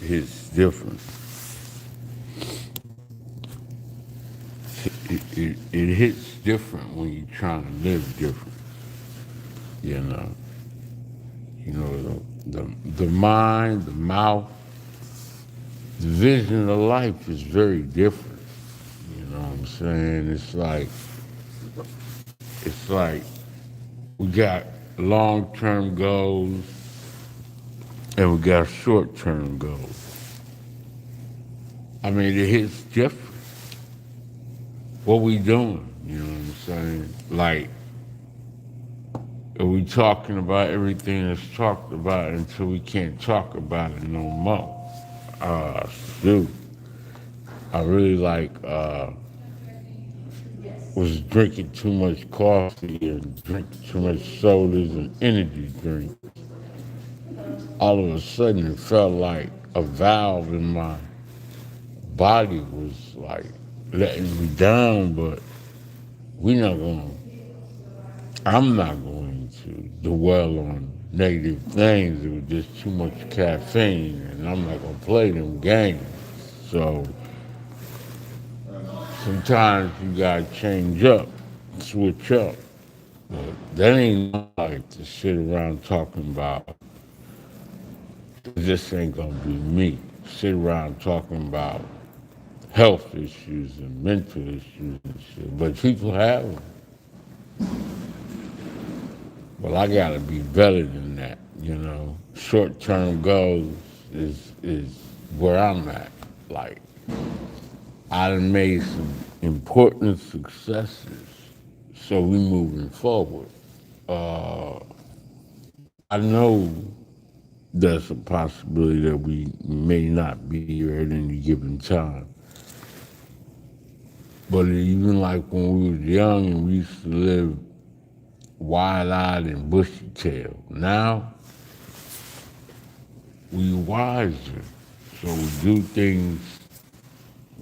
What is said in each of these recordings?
hits different. It hits different when you're trying to live different. You know, the mind, the mouth, the vision of life is very different. You know what I'm saying? It's like we got long-term goals and we got short-term goals. I mean, it hits different. What we doing? You know what I'm saying? Like, are we talking about everything that's talked about until we can't talk about it no more? Dude, I really was drinking too much coffee and drinking too much sodas and energy drinks. All of a sudden, it felt like a valve in my body was like letting me down, but we not going. I'm not going to dwell on negative things. It was just too much caffeine, and I'm not gonna play them games. So sometimes you gotta change up, switch up. But that ain't my life to sit around talking about. This ain't gonna be me. Sit around talking about health issues and mental issues and shit. But people have them. Well, I gotta be better than that, you know. Short-term goals is where I'm at. Like, I done made some important successes, so we moving forward. Uh, I know there's a possibility that we may not be here at any given time. But even like when we was young and we used to live wide-eyed and bushy-tailed, now we wiser. So we do things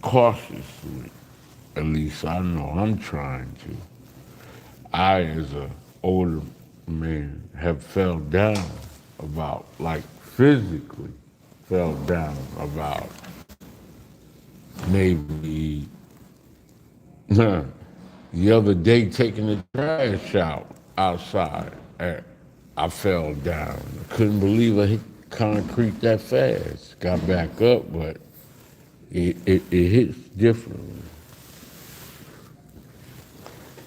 cautiously. At least I know I'm trying to. I, as a older man, have fell down about, like physically, fell down about maybe the other day taking the trash out outside. I fell down. I couldn't believe I hit concrete that fast. Got back up, but it hits differently.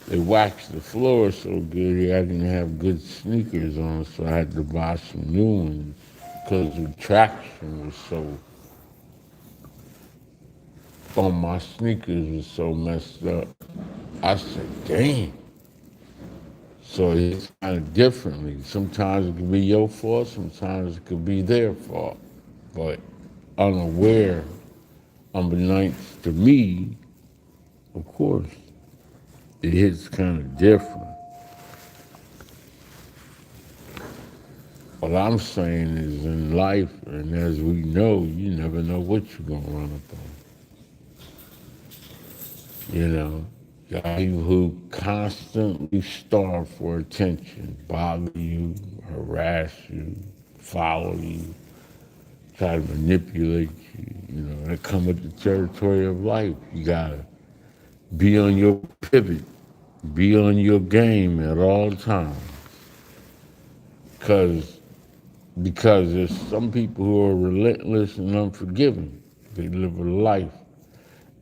They waxed the floor so good I didn't have good sneakers on, so I had to buy some new ones because the traction was so on my sneakers was so messed up. I said, damn. So it's kind of differently. Sometimes it could be your fault, sometimes it could be their fault. But unaware, unbeknownst to me, of course, it hits kind of different. What I'm saying is in life, and as we know, you never know what you're going to run up on. You know, got people who constantly starve for attention, bother you, harass you, follow you, try to manipulate you. You know, that come with the territory of life. You got to be on your pivot, be on your game at all times. Because because there's some people who are relentless and unforgiving. They live a life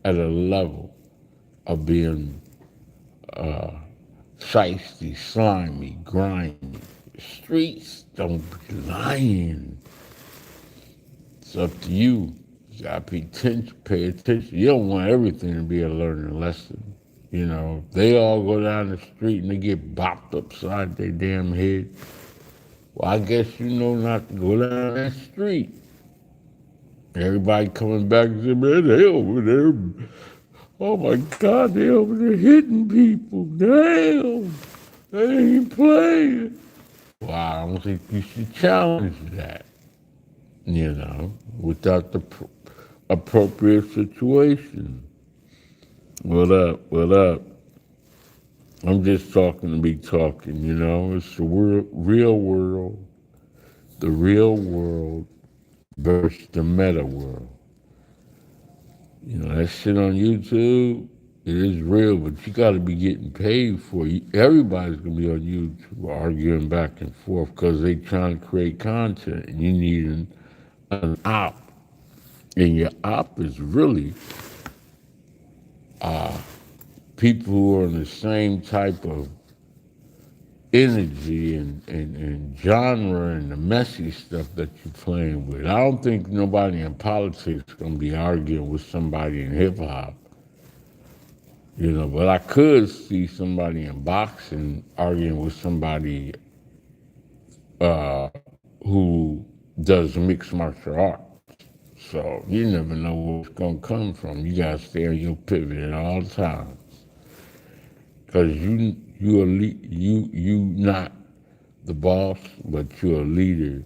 at a level of being feisty, slimy, grimy. Streets don't be lying. It's up to you. You gotta pay attention. Pay attention. You don't want everything to be a learning lesson. You know, they all go down the street and they get bopped upside their damn head. Well, I guess you know not to go down that street. Everybody coming back and saying, man, they over there. Oh my God, they over there hitting people. Damn, they ain't playing. Well, I don't think you should challenge that, you know, without the appropriate situation. What up? What up? I'm just talking to be talking, you know. It's the real world, the real world, versus the meta world. You know, that shit on YouTube, it is real, but you got to be getting paid for it. Everybody's going to be on YouTube arguing back and forth because they trying to create content and you need an op. And your op is really people who are in the same type of energy and genre and the messy stuff that you're playing with. I don't think nobody in politics is going to be arguing with somebody in hip hop, you know, but I could see somebody in boxing arguing with somebody uh, who does mixed martial arts. So you never know where it's going to come from. You got to stay on your pivot at all times. Because you not the boss, but you're a leader.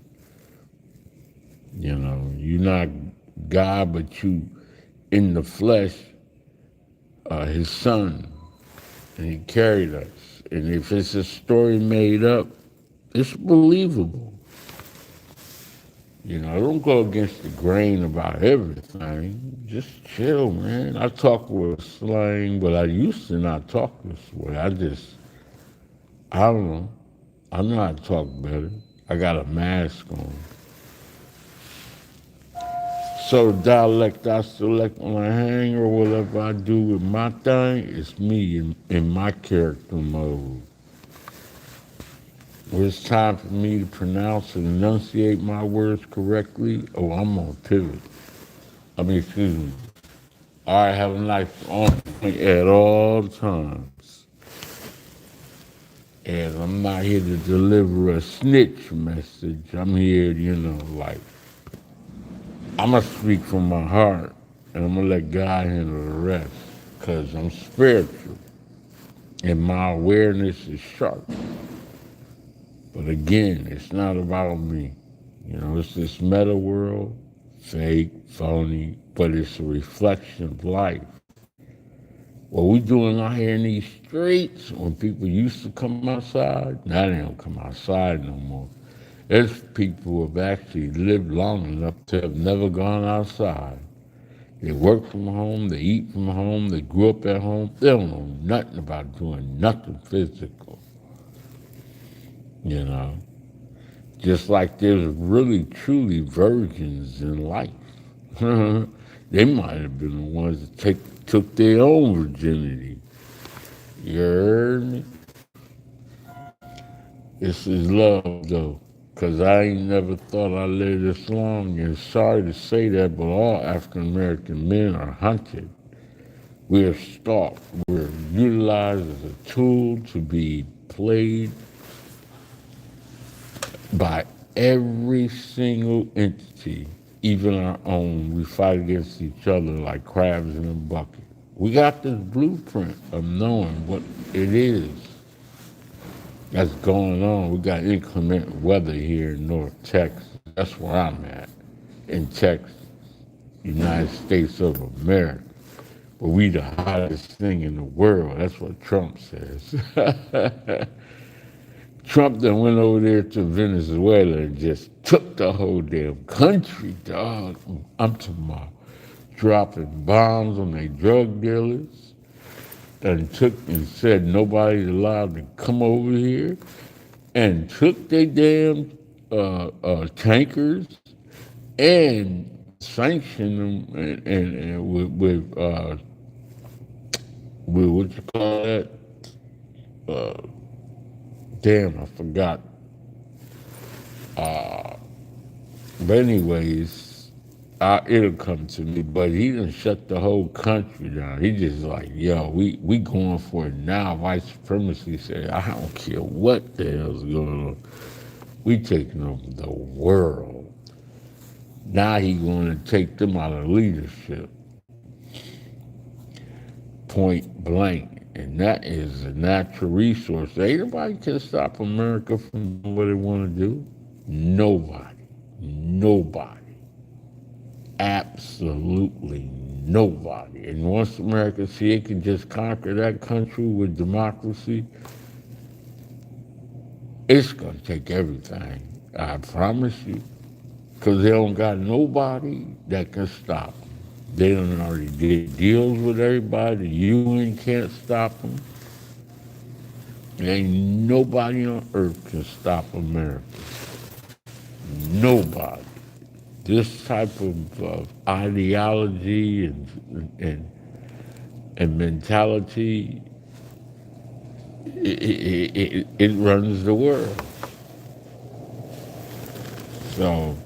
You know, you're not God, but you in the flesh, his son, and he carried us. And if it's a story made up, it's believable. You know, don't go against the grain about everything. Just chill, man. I talk with slang, but I used to not talk this way. I don't know. I know how to talk better. I got a mask on. So the dialect I select when I hang or whatever I do with my thing, it's me in my character mode. When it's time for me to pronounce and enunciate my words correctly, oh, I'm on pivot. Excuse me. I have a knife on point at all times. And I'm not here to deliver a snitch message. I'm here, you know, like, I'm going to speak from my heart, and I'm going to let God handle the rest, because I'm spiritual, and my awareness is sharp. But again, it's not about me. You know, it's this meta world, fake, phony, but it's a reflection of life. What we doing out here in these streets, when people used to come outside, now they don't come outside no more. There's people who have actually lived long enough to have never gone outside. They work from home, they eat from home, they grew up at home. They don't know nothing about doing nothing physical. You know, just like there's really, truly virgins in life. They might have been the ones that took their own virginity. You heard me? This is love, though, because I ain't never thought I'd live this long. And sorry to say that, but all African American men are hunted. We're stalked. We're utilized as a tool to be played by every single entity, even our own. We fight against each other like crabs in a bucket. We got this blueprint of knowing what it is that's going on. We got inclement weather here in North Texas. That's where I'm at, in Texas, United States of America. But we the hottest thing in the world. That's what Trump says. Trump then went over there to Venezuela and just took the whole damn country, dog. I'm talking about dropping bombs on their drug dealers. And took and said nobody's allowed to come over here, and took their damn tankers and sanctioned them and with what you call that? Damn, I forgot. But anyways, it'll come to me. But he done shut the whole country down. He just like, yo, we going for it now. White supremacy said, I don't care what the hell's going on. We taking over the world. Now he going to take them out of leadership. Point blank. And that is a natural resource. Anybody can stop America from doing what they want to do. Nobody. Nobody. Absolutely nobody. And once America see it can just conquer that country with democracy, it's going to take everything. I promise you. because they don't got nobody that can stop them. They done already did deals with everybody. The UN can't stop them. Ain't nobody on earth can stop America. Nobody. This type of ideology and mentality, it runs the world. So,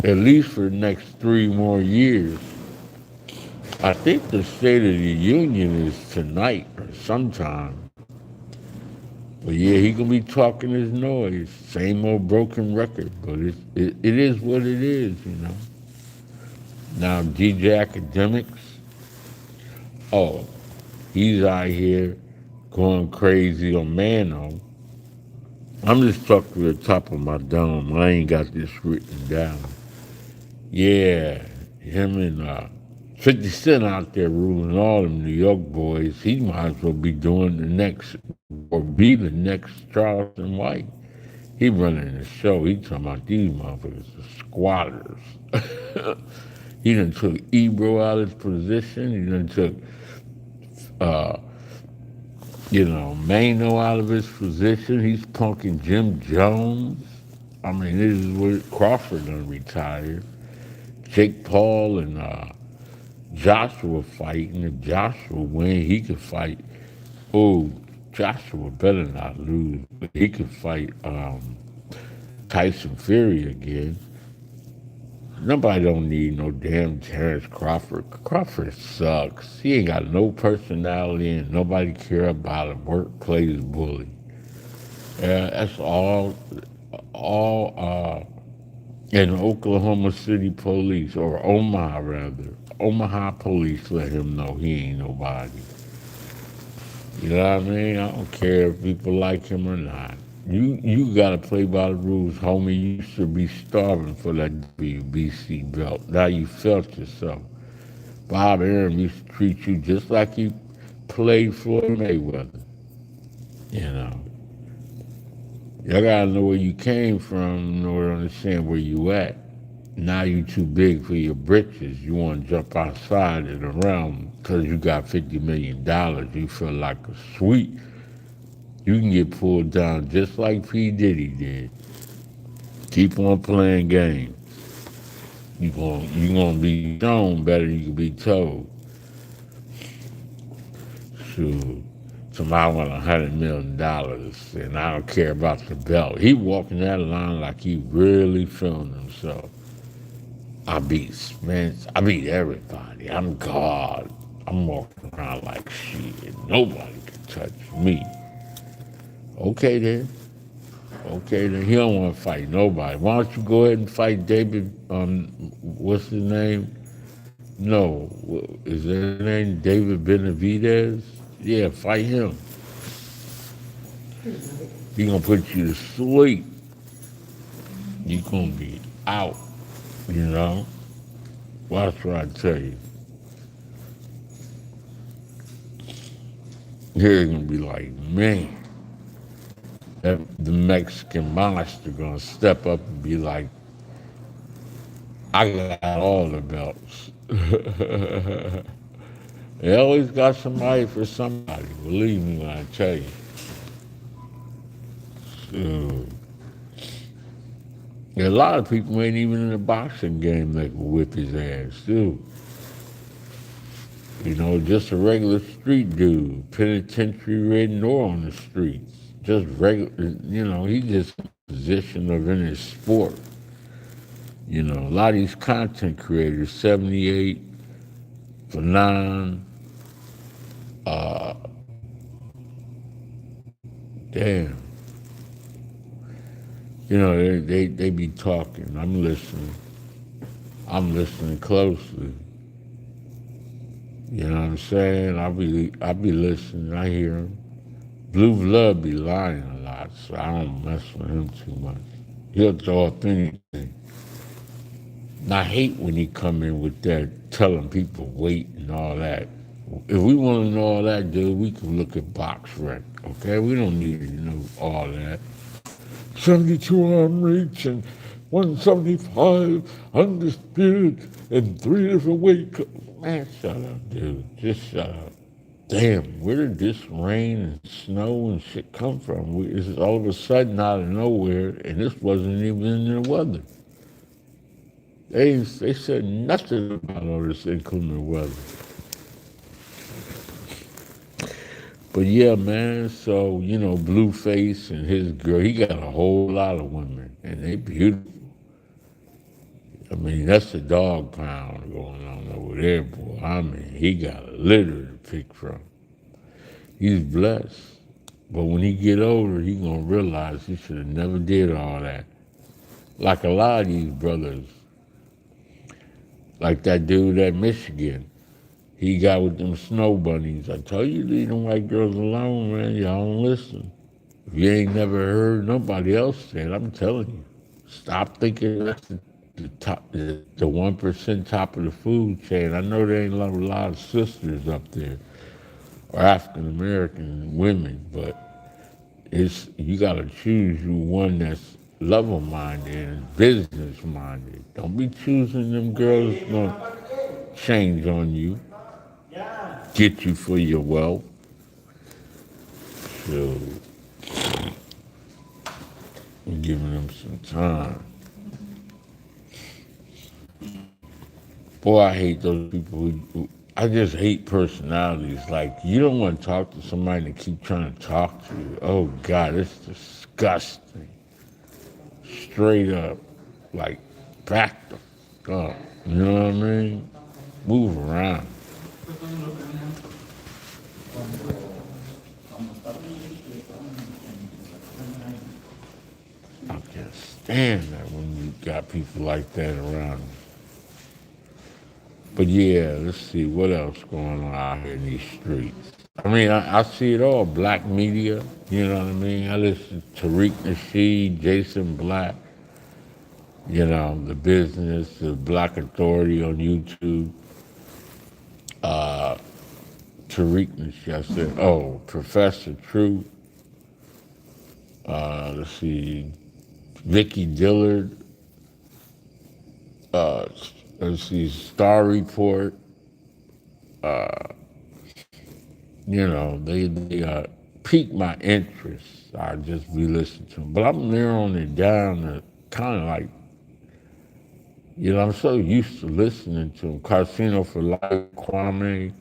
at least for the next 3 more years, I think the State of the Union is tonight or sometime. But yeah, he gonna be talking his noise, same old broken record. But it is what it is, you know. Now DJ Academics, oh, he's out here going crazy on Mano. I'm just talking to the top of my dome. I ain't got this written down. Yeah, him and 50 Cent out there ruling all them New York boys. He might as well be doing the next, or be the next Charleston White. He running the show. He talking about these motherfuckers are squatters. He done took Ebro out of his position. He done took, uh, Mano out of his position. He's punking Jim Jones. I mean, this is where Crawford done retired. Jake Paul and Joshua fighting. If Joshua win, he could fight. Oh, Joshua better not lose. But he could fight Tyson Fury again. Nobody don't need no damn Terrence Crawford. Crawford sucks. He ain't got no personality and nobody care about him. Workplace bully. Yeah, that's all and Oklahoma City police, or Omaha rather. Omaha police let him know he ain't nobody. You know what I mean? I don't care if people like him or not. You gotta play by the rules, homie. You should be starving for that WBC belt. Now you felt yourself. Bob Arum used to treat you just like he played Floyd Mayweather. You know. Y'all gotta know where you came from in order to understand where you at. Now you too big for your britches. You want to jump outside of the realm because you got $50 million. You feel like a sweet. You can get pulled down just like P. Diddy did. Keep on playing games. You gonna be shown better than you can be told. Shoot. Somebody want $100 million and I don't care about the belt. He walking that line like he really feeling himself. I beat Spence. I beat everybody. I'm God. I'm walking around like shit. Nobody can touch me. Okay then. Okay then. He don't want to fight nobody. Why don't you go ahead and fight David? What's his name? No, is that his name? David Benavidez? Yeah, fight him. He gonna put you to sleep. You gonna be out. You know. Watch what I tell you. You're gonna be like, man, the Mexican monster gonna step up and be like, I got all the belts. They always got somebody for somebody. Believe me when I tell you. So, a lot of people ain't even in the boxing game that can whip his ass too. You know, just a regular street dude, penitentiary ridden or on the streets. Just regular, he's just in a position of in his sport. You know, a lot of these content creators, 78 for 9, damn. You know, they be talking. I'm listening. I'm listening closely. You know what I'm saying? I be listening. I hear him. Blue Blood be lying a lot, so I don't mess with him too much. He'll throw up anything. And I hate when he come in with that telling people wait and all that. If we want to know all that, dude, we can look at Box Rec, okay? We don't need to know all that. 72 arm reach and 175 undisputed in 3 different weight Man, shut up, dude. Just shut up. Damn, where did this rain and snow and shit come from? It's all of a sudden out of nowhere, and this wasn't even in the weather. They said nothing about all this inclement weather. But yeah, man, so, Blueface and his girl, he got a whole lot of women, and they beautiful. I mean, that's a dog pound going on over there, boy. I mean, he got a litter to pick from. He's blessed. But when he get older, he gonna realize he should have never did all that. Like a lot of these brothers, like that dude at Michigan, he got with them snow bunnies. I tell you, leave them white girls alone, man. Y'all don't listen. If you ain't never heard nobody else say it, I'm telling you, stop thinking that's the top, the 1% top of the food chain. I know there ain't a lot of sisters up there or African American women, but you got to choose you one that's level minded and business minded. Don't be choosing them girls gonna change on you, get you for your wealth. So I'm giving them some time. Boy, I hate those people I just hate personalities. Like, you don't want to talk to somebody that keep trying to talk to you. Oh, God, it's disgusting. Straight up. Like, back the fuck up. You know what I mean? Move around. I can't stand that when you got people like that around. But yeah, let's see what else going on out here in these streets. I mean, I see it all. Black media, you know what I mean? I listen to Tariq Nasheed, Jason Black, The Business, the Black Authority on YouTube. Tariq Nasheed, I said, Professor Truth. Let's see, Vicky Dillard. Let's see, Star Report. They pique my interest. I just be listening to them. But I'm narrowing it down to kind of like, I'm so used to listening to them. Casino for Life, Kwame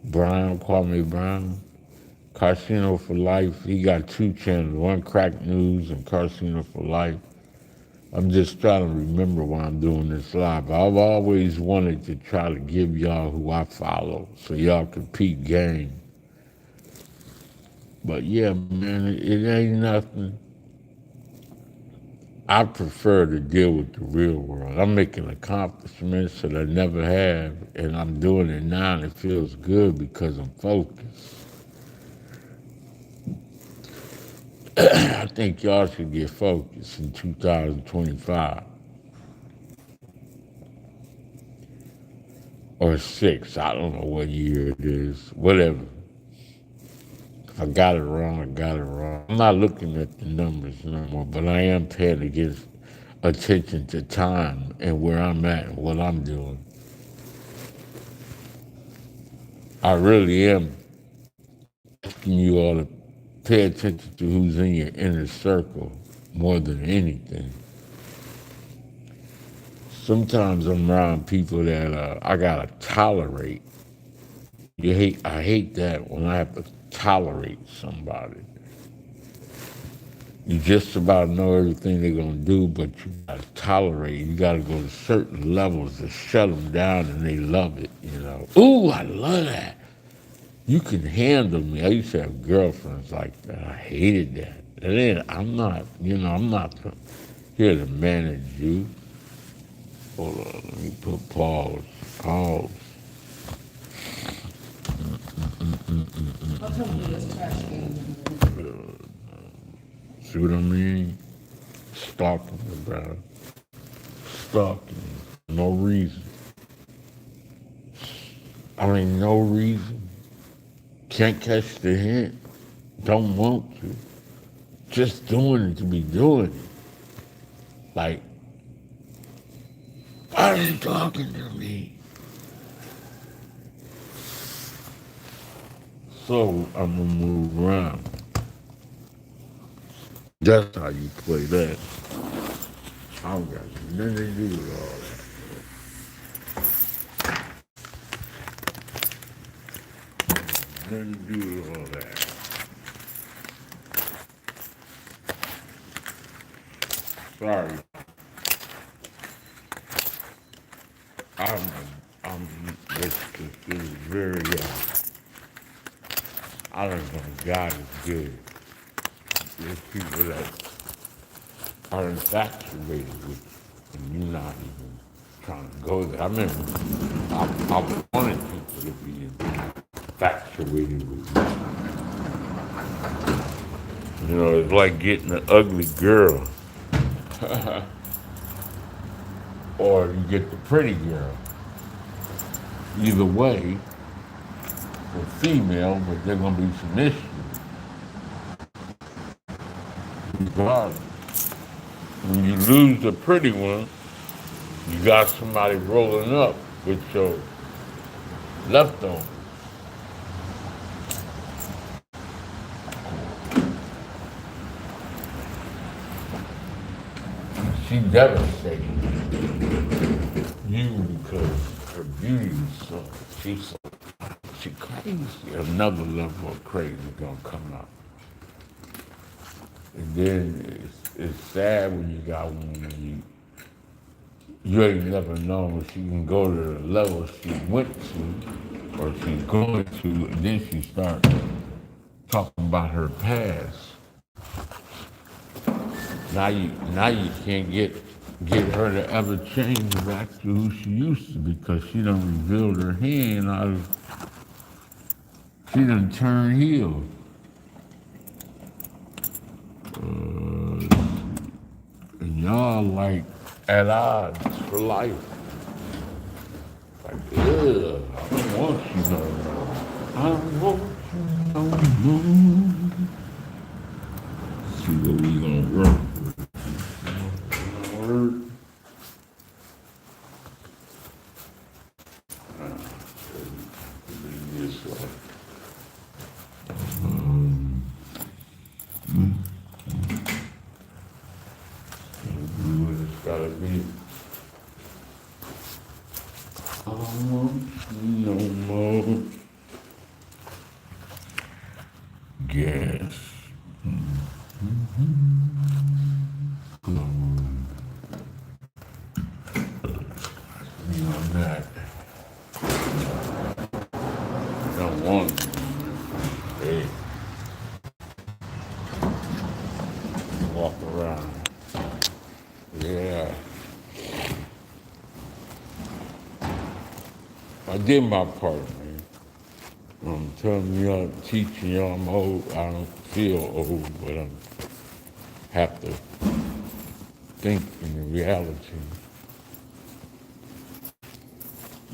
Brown. Casino for Life, he got 2 channels, one Crack News and Casino for Life. I'm just trying to remember why I'm doing this live. I've always wanted to try to give y'all who I follow so y'all can peep game. But yeah, man, it ain't nothing. I prefer to deal with the real world. I'm making accomplishments that I never have, and I'm doing it now, and it feels good because I'm focused. I think y'all should get focused in 2025. Or 6, I don't know what year it is, whatever. If I got it wrong, I got it wrong. I'm not looking at the numbers no more, but I am paying attention to time and where I'm at and what I'm doing. I really am asking you all to pay attention to who's in your inner circle more than anything. Sometimes I'm around people that I gotta tolerate. I hate that when I have to tolerate somebody. You just about know everything they're gonna do, but you gotta tolerate. You gotta go to certain levels to shut them down, and they love it. Ooh, I love that. You can handle me. I used to have girlfriends like that. I hated that. And then I'm not here to manage you. Hold on, let me put pause. Pause. See what I mean? Stalking me, bro. Stalking me. No reason. I mean, no reason. Can't catch the hint. Don't want to. Just doing it to be doing it. Like, why are you talking to me? So I'm gonna move around. That's how you play that. I don't got nothing to do with all that. Nothing to do with all that. Sorry. I'm, this is very, I don't know, God is good. There's people that are infatuated with you, and you're not even trying to go there. I remember I wanted people to be infatuated with me. You know, it's like getting an ugly girl, or you get the pretty girl. Either way, they're female, but they're gonna be some issues. Regardless. When you lose the pretty one, you got somebody rolling up with your leftovers. She devastated you because her beauty is so, she crazy. Another level of crazy gonna come out. And then it's sad when you got one when you ain't never known she can go to the level she went to or she's going to, and then she starts talking about her past. Now you can't get her to ever change back to who she used to because she done revealed her hand out of she done turned heel. And y'all like at odds for life. Like, ugh, I don't want you no more. I don't want you no more. See what we gonna work with. Word. This way. It's gotta be. I don't want you no more. Gas. You know that. I don't want you. Hey, walk around. Yeah. I did my part, man. I'm telling y'all, teaching y'all I'm old. I don't feel old, but I have to think in the reality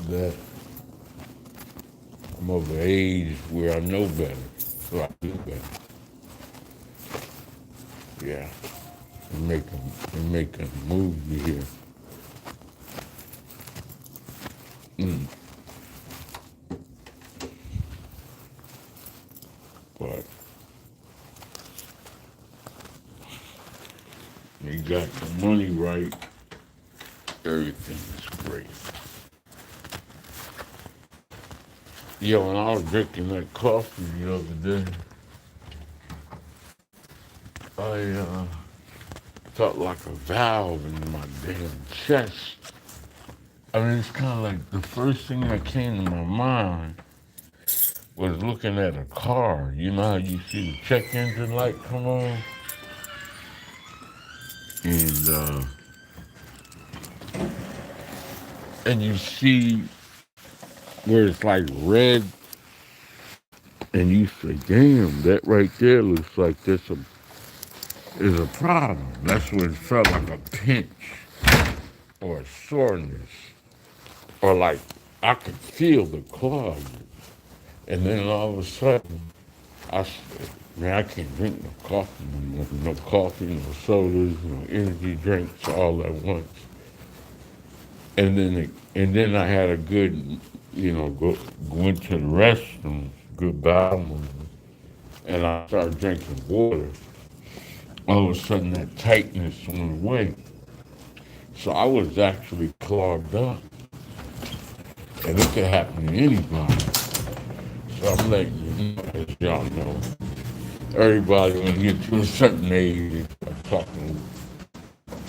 that I'm of an age where I know better, so I do better. Yeah, and make a movie here. But you got the money right, everything is great. Yo, when I was drinking that coffee the other day, I felt like a valve in my damn chest. I mean, it's kind of like the first thing that came to my mind was looking at a car. You know how you see the check engine light come on? And and you see where it's like red, and you say, damn, that right there looks like is a problem. That's what it felt like, a pinch or a soreness. Or like I could feel the clog. And then all of a sudden, I Man, I can't drink no coffee no more. No coffee, no sodas, no energy drinks all at once. And then I had a good, went to the restroom, good bowel movement, and I started drinking water. All of a sudden, that tightness went away. So I was actually clogged up, and it could happen to anybody. So I'm letting you know, as y'all know, everybody when you get to a certain age, they start talking.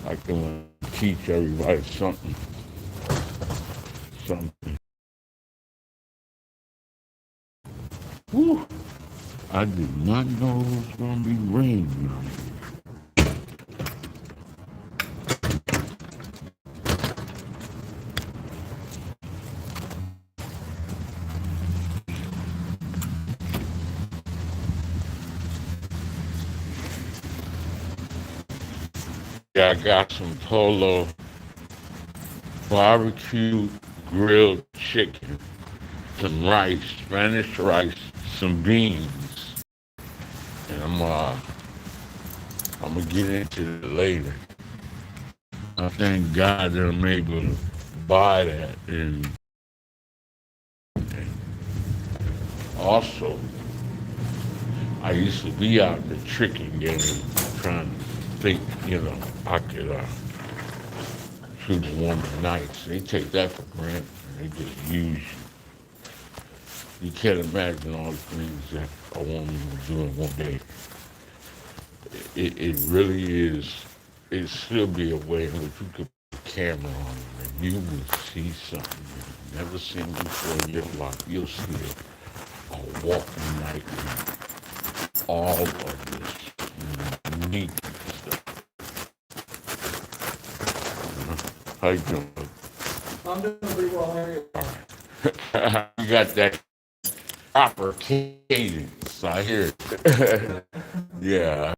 I can teach everybody something, something. Whew. I did not know it was going to be raining. Yeah, I got some Polo barbecue grilled chicken, some rice, Spanish rice, some beans, and I'm gonna get into it later. I thank God that I'm able to buy that, and also I used to be out in the tricking game trying to think, I could shoot a woman nice. They take that for granted. They just use you. You can't imagine all the things that a woman will do in one day. It really is. It should be a way in which you could put a camera on it and you will see something you've never seen before in your life. You'll see a walking nightmare. All of this neat stuff. How you doing? I'm doing pretty well. How are you? All right. You got that proper cadence. I hear it. Yeah.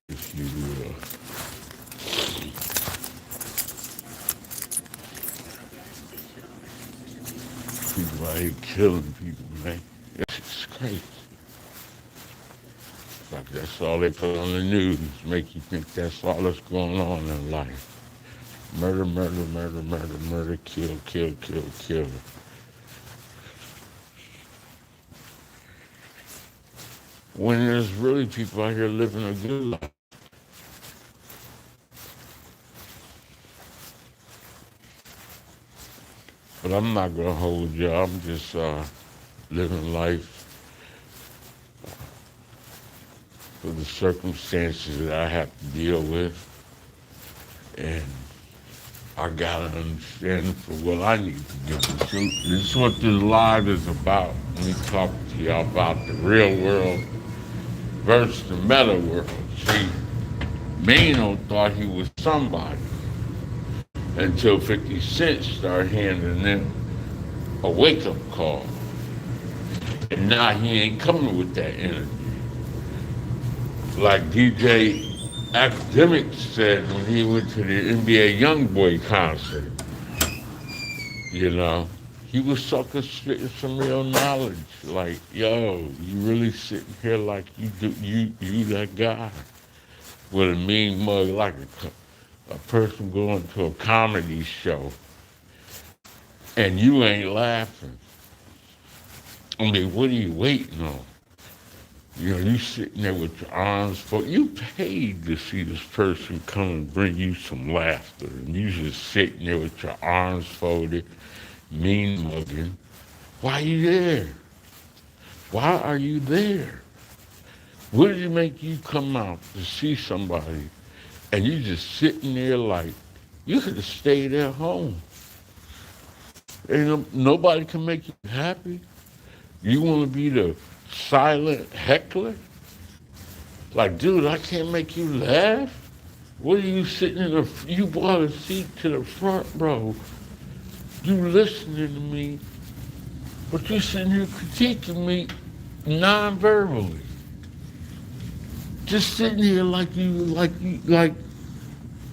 If you people out here killing people, man. It's crazy. Like that's all they put on the news. Make you think that's all that's going on in life. Murder, murder, murder, murder, murder, kill, kill, kill, kill. When there's really people out here living a good life. But I'm not gonna hold you. I'm just living life for the circumstances that I have to deal with, and I gotta understand for what I need to do. So this is what this live is about. Let me talk to y'all about the real world versus the meta world. See, Mano thought he was somebody until 50 Cent started handing them a wake-up call. And now he ain't coming with that energy. Like DJ Academic said when he went to the NBA Youngboy concert, he was sucker spitting some real knowledge. Like, yo, you really sitting here like you that guy with a mean mug like a person going to a comedy show and you ain't laughing. I mean, what are you waiting on? You sitting there with your arms folded. You paid to see this person come and bring you some laughter, and you just sitting there with your arms folded, mean mugging. Why are you there? Why are you there? What did it make you come out to see somebody, and you just sitting there like you could have stayed at home? Nobody can make you happy. You want to be the silent heckler? Like, dude, I can't make you laugh. What are you sitting you brought a seat to the front, bro. You listening to me, but you sitting here critiquing me non-verbally. Just sitting here like,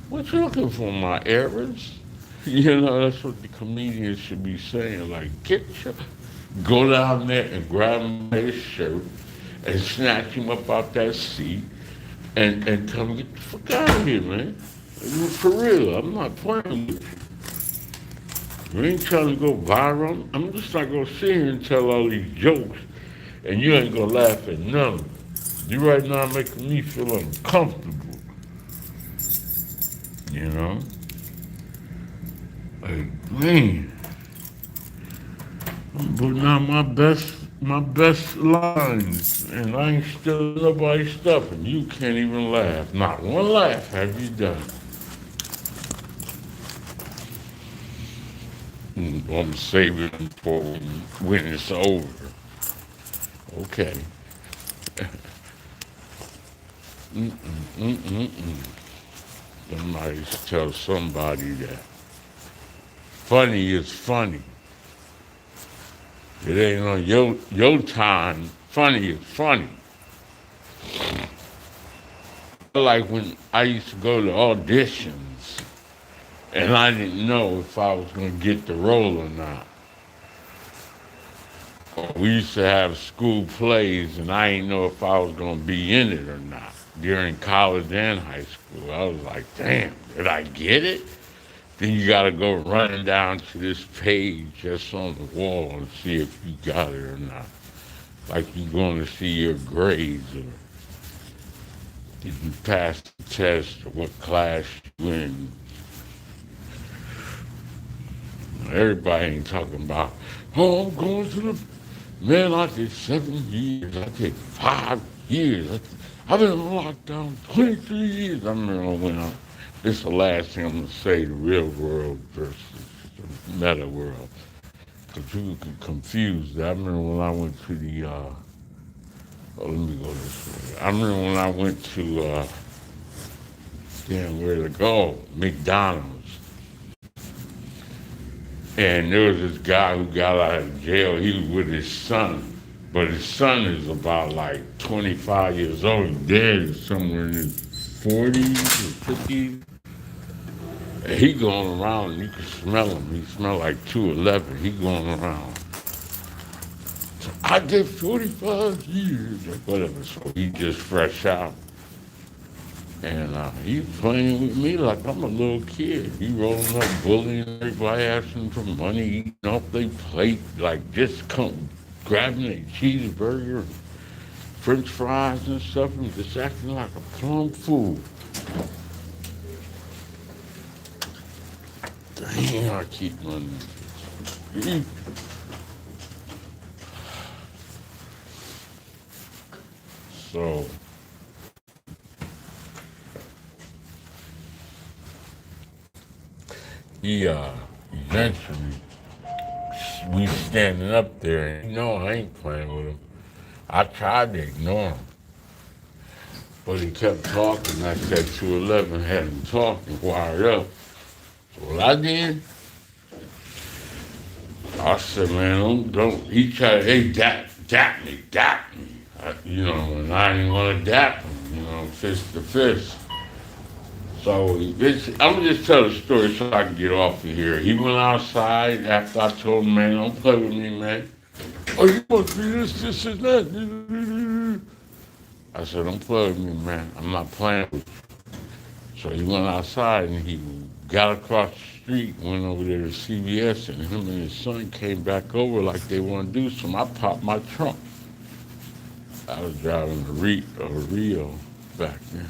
what you looking for, my errands? That's what the comedians should be saying. Like, go down there and grab him by his shirt and snatch him up out that seat and tell him, get the fuck out of here, man. For real, I'm not playing with you. You ain't trying to go viral. I'm just not gonna sit here and tell all these jokes and you ain't gonna laugh at none of them. You right now making me feel uncomfortable, you know? Like, man. I'm putting out my best lines, and I ain't stealing nobody's stuff, and you can't even laugh. Not one laugh have you done. I'm saving it for when it's over. Okay. Mm-mm. Somebody tell somebody that funny is funny. It ain't on your time. Funny is funny. Like when I used to go to auditions and I didn't know if I was gonna get the role or not. Or we used to have school plays and I didn't know if I was gonna be in it or not during college and high school. I was like, damn, did I get it? Then you gotta go running down to this page that's on the wall and see if you got it or not. Like you're going to see your grades or did you pass the test or what class you in. Everybody ain't talking about, oh, I'm going to the, man, I did 7 years, I did 5 years. I've been in lockdown 23 years. I remember when this is the last thing I'm going to say, the real world versus the meta world. Because people get confused. I remember when I went to the, let me go this way. I remember when I went to, damn, where to go? McDonald's. And there was this guy who got out of jail. He was with his son. But his son is about like 25 years old. His dad is somewhere in his 40s or 50s. And he going around, and you can smell him. He smell like 211. He going around. So I did 45 years or whatever. So he just fresh out. And he playing with me like I'm a little kid. He rolling up, bullying everybody, asking for money, eating off their plate, like just come grabbing a cheeseburger, French fries and stuff, and just acting like a plum fool. Damn, I keep running. So he eventually we standing up there and I ain't playing with him. I tried to ignore him. But he kept talking. I said 211 had him talking, wired up. So what I did, I said, man, don't. He tried to, hey, dap me. And I didn't want to dap him, fist to fist. So I'm gonna just tell the story so I can get off of here. He went outside after I told him, man, don't play with me, man. Oh, you must be this, and that. I said, don't play with me, man. I'm not playing with you. So he went outside and he got across the street, went over there to CVS, and him and his son came back over like they want to do something. I popped my trunk. I was driving a Rio back then.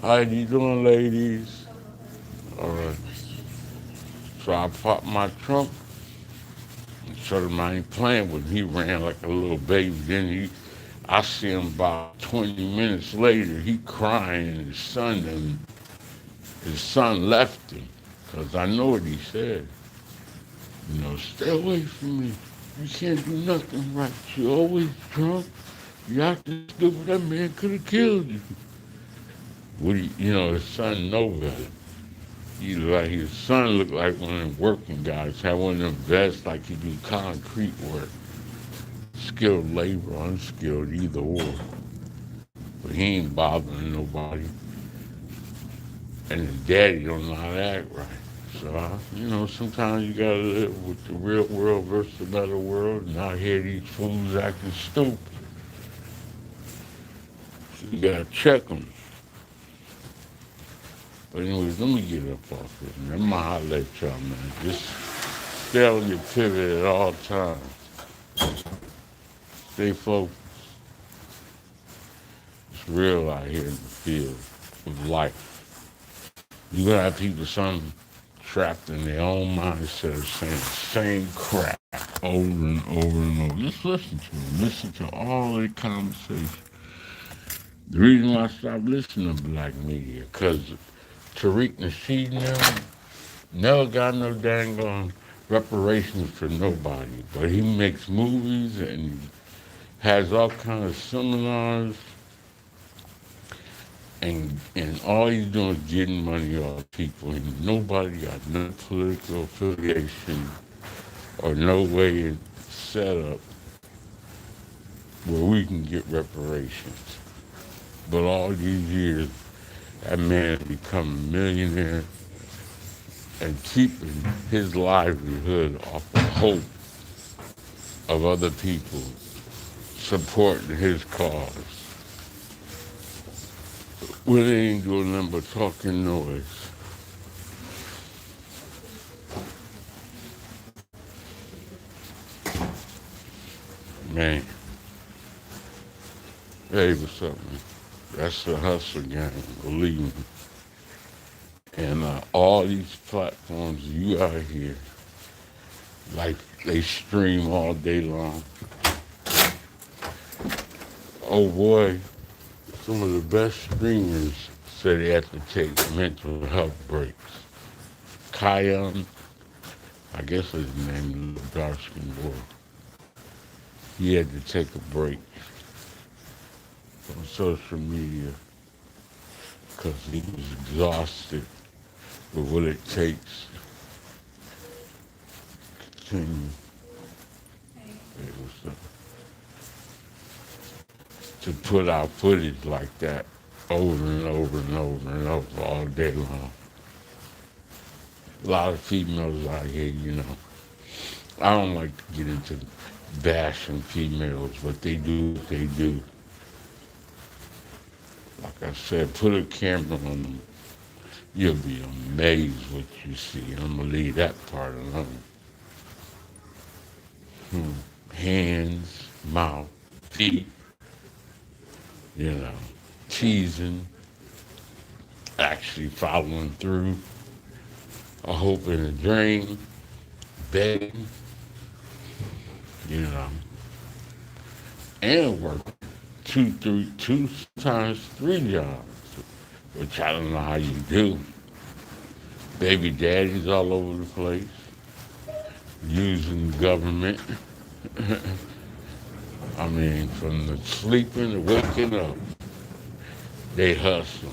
How you doing, ladies? All right. So I popped my trunk and showed him I ain't playing with him. He ran like a little baby. Then I see him about 20 minutes later. He crying, and his son left him. Because I know what he said. Stay away from me. You can't do nothing right. You're always drunk. You acting stupid. That man could have killed you. His son know better. His son looked like one of them working guys, had one of them vests like he do concrete work. Skilled labor, unskilled, either or. But he ain't bothering nobody. And his daddy don't know how to act right. So, sometimes you gotta live with the real world versus the better world, and I hear these fools acting stupid. So you gotta check them. But anyways, let me get up off this, man. I'm gonna holler at y'all, man. Just stay on your pivot at all times. Stay focused. It's real out here in the field of life. You're gonna have people, some trapped in their own mindset of saying the same crap over and over and over. Just listen to them. Listen to all their conversations. The reason why I stopped listening to black media, because Tariq Nasheed now never got no dang on reparations for nobody. But he makes movies and has all kind of seminars, and all he's doing is getting money off people. And nobody got no political affiliation or no way it's set up where we can get reparations. But all these years, that man has become a millionaire and keeping his livelihood off the hope of other people supporting his cause. Well, they ain't doing nothing but talking noise. Man, hey, what's up, man? That's the hustle gang, believe me. And all these platforms you out here, like they stream all day long. Oh boy, some of the best streamers said they had to take mental health breaks. Kion, I guess his name, the dark skinned boy, he had to take a break from social media because he was exhausted with what it takes to continue. Hey, what's up? To put out footage like that over and over and over and over all day long. A lot of females out here, I don't like to get into bashing females, but they do what they do. Like I said, put a camera on them. You'll be amazed what you see. I'm going to leave that part alone. Hands, mouth, feet, teasing, actually following through, a hope and a dream, begging, and working two times three jobs, which I don't know how you do. Baby daddies all over the place, using government. I mean, from the sleeping to waking up, they hustling.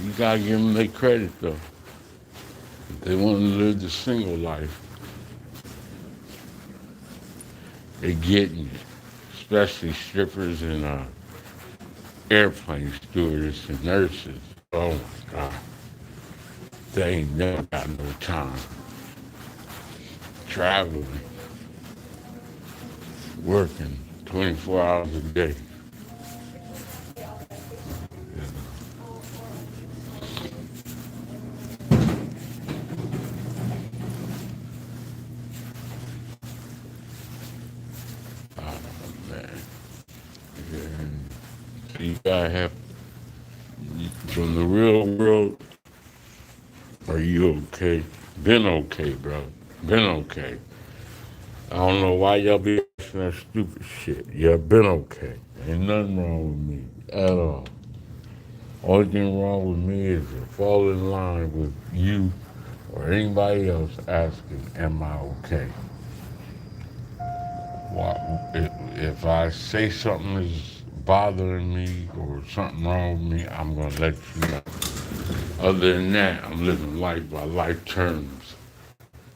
You gotta give them their credit though. If they want to live the single life, they getting it. Especially strippers and airplane stewardess and nurses. Oh my God. They ain't never got no time. Traveling, working 24 hours a day. Oh man. And you gotta have, from the real world, are you okay? Been okay, bro. Been okay. I don't know why y'all be asking that stupid shit. Yeah, been okay. Ain't nothing wrong with me at all. Only thing wrong with me is to fall in line with you or anybody else asking, am I okay? If I say something is bothering me or something wrong with me, I'm going to let you know. Other than that, I'm living life by life terms.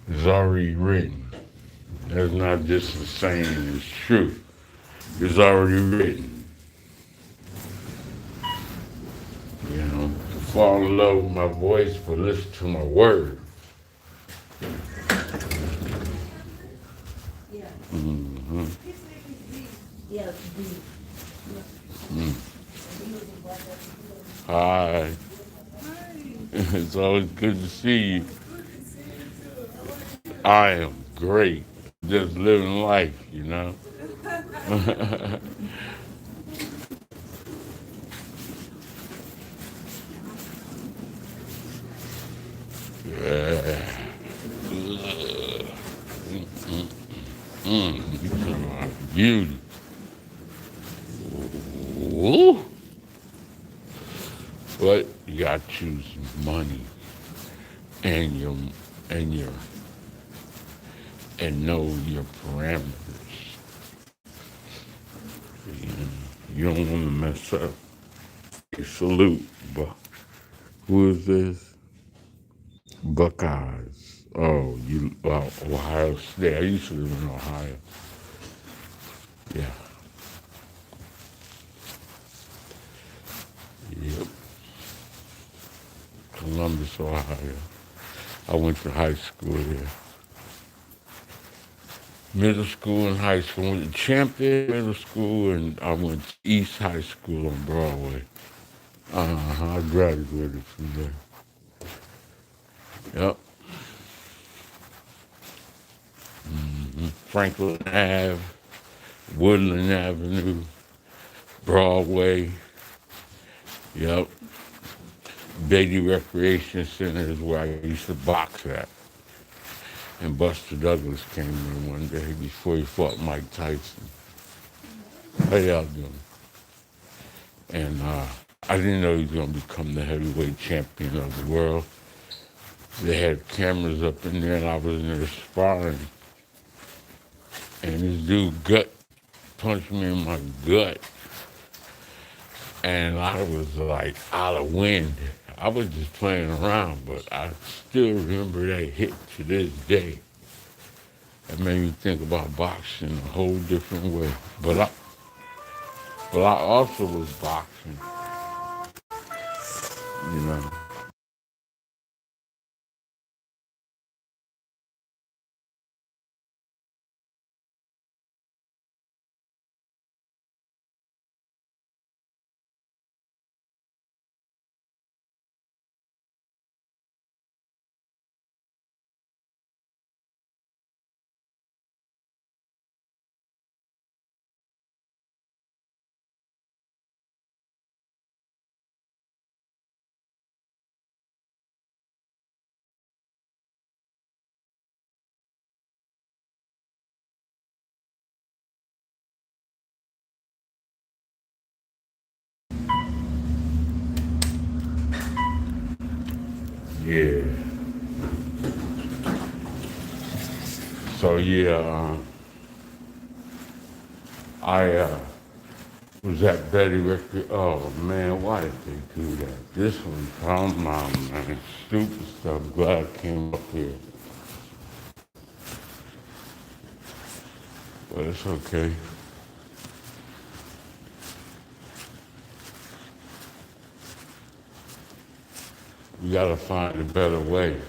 It's already written. That's not just a saying, it's true. It's already written. To fall in love with my voice, but listen to my words. Mm-hmm. Yeah, B. Hi. It's always good to see you. I am great. Just living life, you know. Yeah. You talking about beauty. Woo. But you got to choose money and your and know your parameters. You don't want to mess up. You salute, but who is this? Buckeyes. Oh, Ohio State. I used to live in Ohio. Yeah. Yep. Columbus, Ohio. I went to high school there. Middle school and high school. I went to Champion Middle School and I went to East High School on Broadway. I graduated from there. Yep. Franklin Ave, Woodland Avenue, Broadway. Yep. Beatty Recreation Center is where I used to box at. And Buster Douglas came in one day before he fought Mike Tyson. How y'all doing? And I didn't know he was going to become the heavyweight champion of the world. They had cameras up in there, and I was in there sparring. And this dude gut punched me in my gut. And I was like out of wind. I was just playing around, but I still remember that hit to this day. It made me think about boxing a whole different way. But I also was boxing, you know. Yeah. So yeah, I was at Betty Ricker. Oh man, why did they do that? This one, come on, man, stupid stuff. Glad I came up here, but it's okay. We gotta find a better way.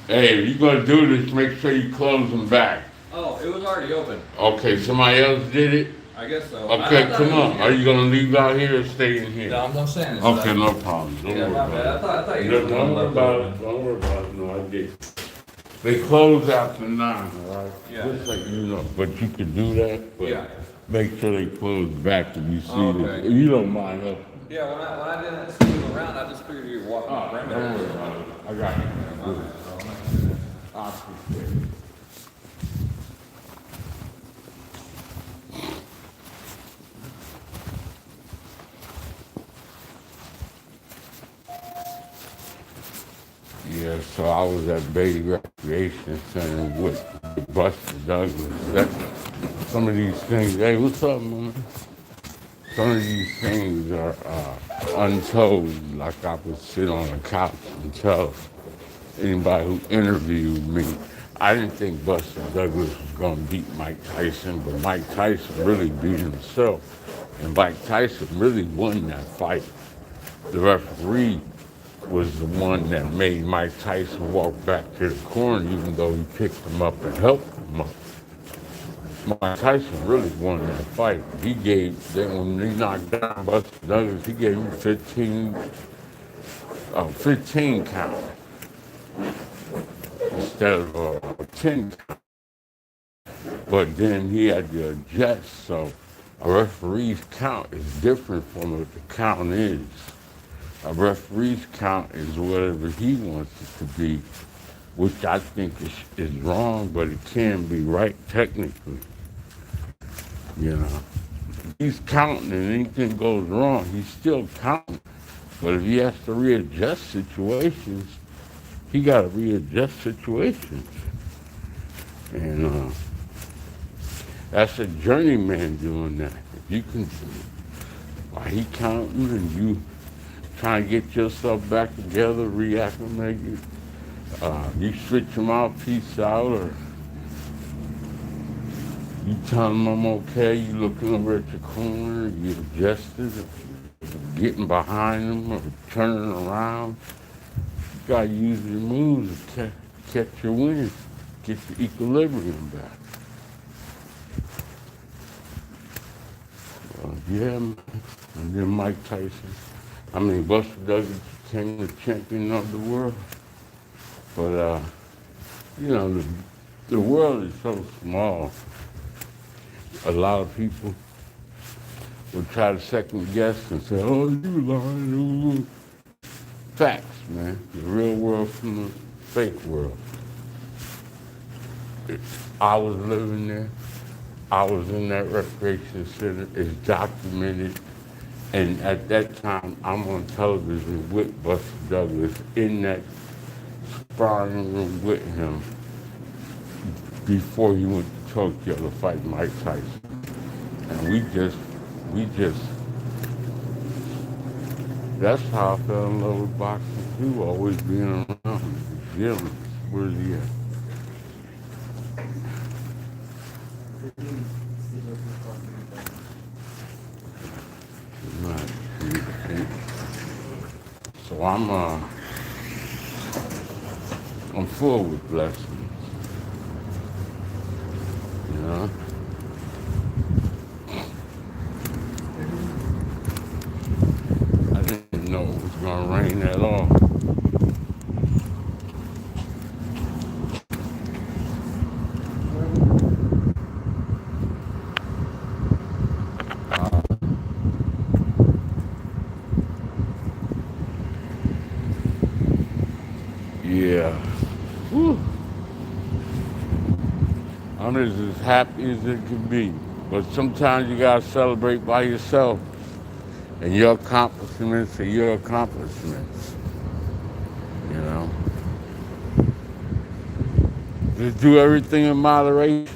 Hey, if you're gonna do this, make sure you close them back. Oh, it was already open. Okay, somebody else did it? I guess so. Okay, I thought come it was on. here. Are you gonna leave out here or stay in here? No, I'm saying it's Okay, no problem. Don't Yeah, worry my bad. about I thought it. you Don't were don't worry about it. Don't worry about it. No, I did. They close after 9, all right? Yeah. Just like you know, but you can do that. But Yeah. make sure they close back if you see Okay. this. If you don't mind helping. Yeah, when I didn't see you around, I just figured you were walking the Don't perimeter. worry about it. I got you. Good. I appreciate it. Yeah, so I was at Beatty Recreation Center with Buster Douglas. Some of these things, hey, what's up, man? Some of these things are untold. Like I would sit on a couch and tell anybody who interviewed me. I didn't think Buster Douglas was going to beat Mike Tyson, but Mike Tyson really beat himself. And Mike Tyson really won that fight. The referee was the one that made Mike Tyson walk back to the corner, even though he picked him up and helped him up. Mike Tyson really won that fight. When he knocked down Buster Douglas, he gave him 15 count instead of 10 count. But then he had to adjust, so a referee's count is different from what the count is. A referee's count is whatever he wants it to be, which I think is wrong, but it can be right technically. You know, he's counting and anything goes wrong, he's still counting. But if he has to readjust situations, he got to readjust situations. And that's a journeyman doing that. If you can, while he counting and you trying to get yourself back together, reacclimate, you switch your mouthpiece out, or you tell him I'm okay, you looking over at your corner, you adjusted, getting behind him or turning around. You gotta use your moves to catch your wind, get your equilibrium back. Yeah, man. And then Mike Tyson. Buster Douglas became the champion of the world. But, the world is so small. A lot of people will try to second guess and say, oh, you lying. Ooh. Facts, man. The real world from the fake world. I was living there. I was in that recreation center. It's documented. And at that time, I'm on television with Buster Douglas in that sparring room with him before he went to Tokyo to fight Mike Tyson. And we just, that's how I fell in love with boxing too, always being around. Jim, where's he at? So I'm full with blessings, you know? I didn't know it was gonna rain at all. Yeah. Whew. I'm as happy as it can be. But sometimes you gotta celebrate by yourself. And your accomplishments are your accomplishments. You know? Just do everything in moderation.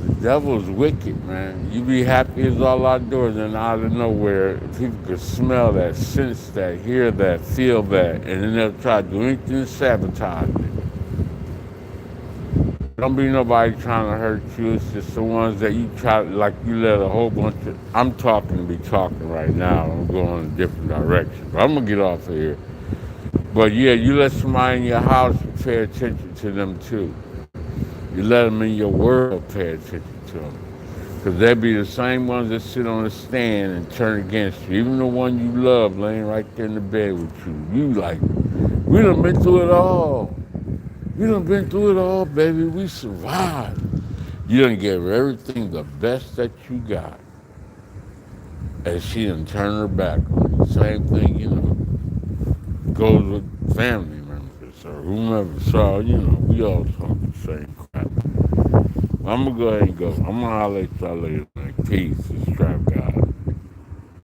The devil's wicked, man. You be happy as all outdoors, and out of nowhere, people can smell that, sense that, hear that, feel that, and then they'll try to do anything to sabotage it. Don't be nobody trying to hurt you. It's just the ones that you try, like you let a whole bunch of, I'm talking to be talking right now. I'm going in a different direction. But I'm going to get off of here. But yeah, you let somebody in your house pay attention to them too. You let them in your world pay attention to them. Because they be the same ones that sit on the stand and turn against you. Even the one you love laying right there in the bed with you. You like, we done been through it all. We done been through it all, baby. We survived. You done gave everything the best that you got. And she done turned her back on you. Same thing, you know, goes with family members or whomever. So, you know, we all talk the same crap. I'm going to go ahead and go. I'm going to holler at y'all later, man. Peace.